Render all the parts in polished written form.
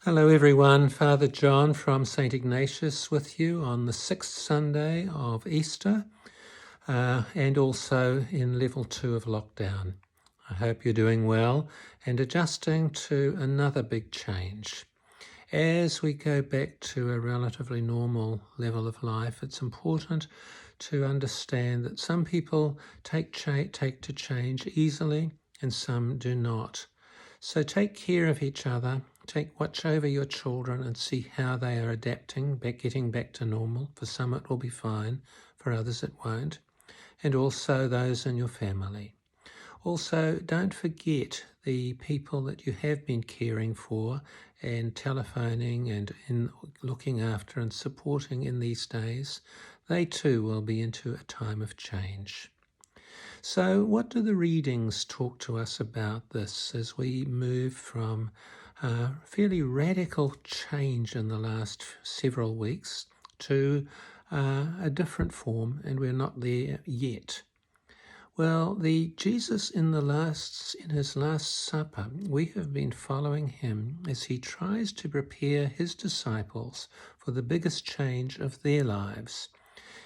Hello everyone, Father John from St. Ignatius with you on the 6th Sunday of Easter and also in level 2 of lockdown. I hope you're doing well and adjusting to another big change. As we go back to a relatively normal level of life, it's important to understand that some people take to change easily and some do not. So take care of each other, watch over your children and see how they are adapting, getting back to normal. For some it will be fine, for others it won't. And also those in your family. Also, don't forget the people that you have been caring for and telephoning and looking after and supporting in these days. They too will be into a time of change. So what do the readings talk to us about this as we move from fairly radical change in the last several weeks to a different form, and we're not there yet? Well, Jesus in his last supper, we have been following him as he tries to prepare his disciples for the biggest change of their lives.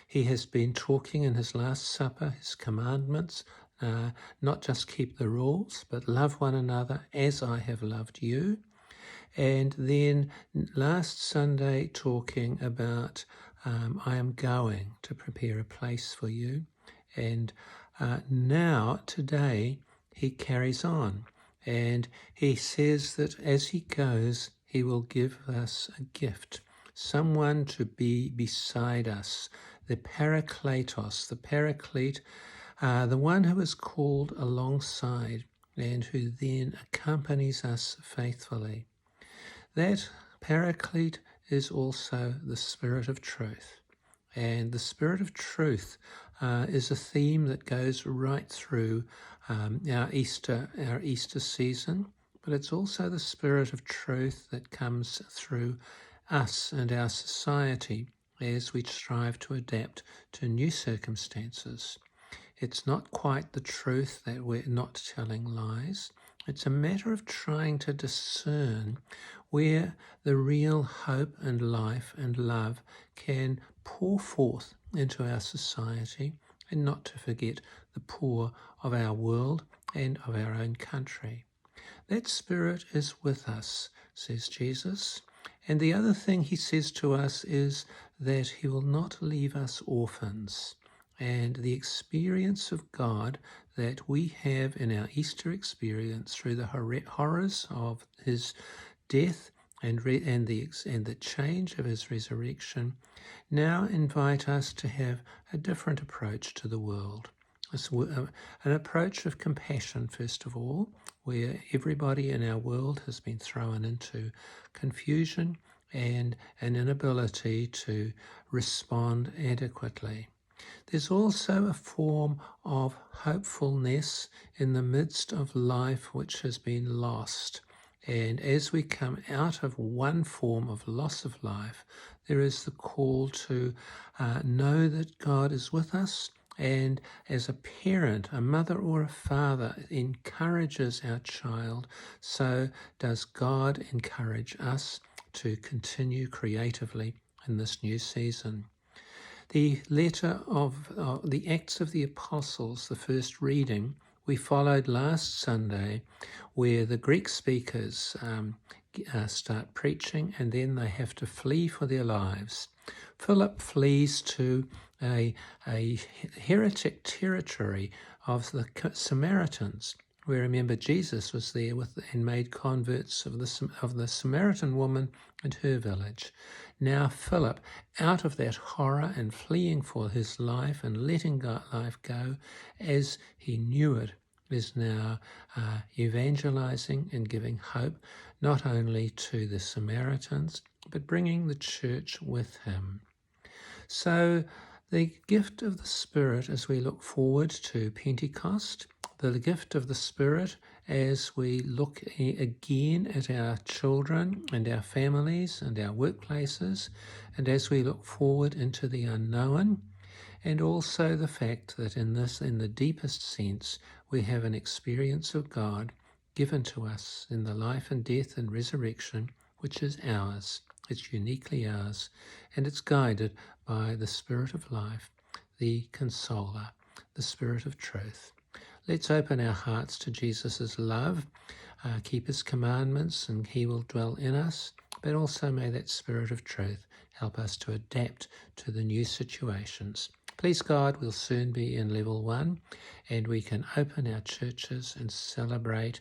He has been talking in his Last Supper, his commandments, not just keep the rules, but love one another as I have loved you. And then last Sunday talking about I am going to prepare a place for you. And now, today, he carries on. And he says that as he goes, he will give us a gift, someone to be beside us, the Parakletos, the Paraclete, the one who is called alongside and who then accompanies us faithfully. That Paraclete is also the Spirit of Truth. And the Spirit of Truth is a theme that goes right through our Easter season, but it's also the Spirit of Truth that comes through us and our society as we strive to adapt to new circumstances. It's not quite the truth that we're not telling lies. It's a matter of trying to discern where the real hope and life and love can pour forth into our society, and not to forget the poor of our world and of our own country. That Spirit is with us, says Jesus. And the other thing he says to us is that he will not leave us orphans. And the experience of God that we have in our Easter experience through the horrors of his death and the change of his resurrection now invite us to have a different approach to the world. An approach of compassion, first of all, where everybody in our world has been thrown into confusion and an inability to respond adequately. There's also a form of hopefulness in the midst of life which has been lost. And as we come out of one form of loss of life, there is the call to know that God is with us. And as a parent, a mother or a father encourages our child, so does God encourage us to continue creatively in this new season. The letter of the Acts of the Apostles, the first reading, we followed last Sunday, where the Greek speakers start preaching and then they have to flee for their lives. Philip flees to a heretic territory of the Samaritans, where, remember, Jesus was there and made converts of the Samaritan woman and her village. Now Philip, out of that horror and fleeing for his life and letting life go as he knew it, is now evangelizing and giving hope not only to the Samaritans, but bringing the church with him. So the gift of the Spirit as we look forward to Pentecost, the gift of the Spirit as we look again at our children and our families and our workplaces, and as we look forward into the unknown, and also the fact that in the deepest sense, we have an experience of God given to us in the life and death and resurrection which is ours. It's uniquely ours, and it's guided by the Spirit of life, the Consoler, the Spirit of truth. Let's open our hearts to Jesus' love, keep his commandments, and he will dwell in us, but also may that Spirit of truth help us to adapt to the new situations. Please God, we'll soon be in level 1, and we can open our churches and celebrate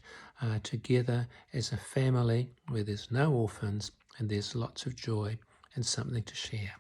together as a family where there's no orphans and there's lots of joy and something to share.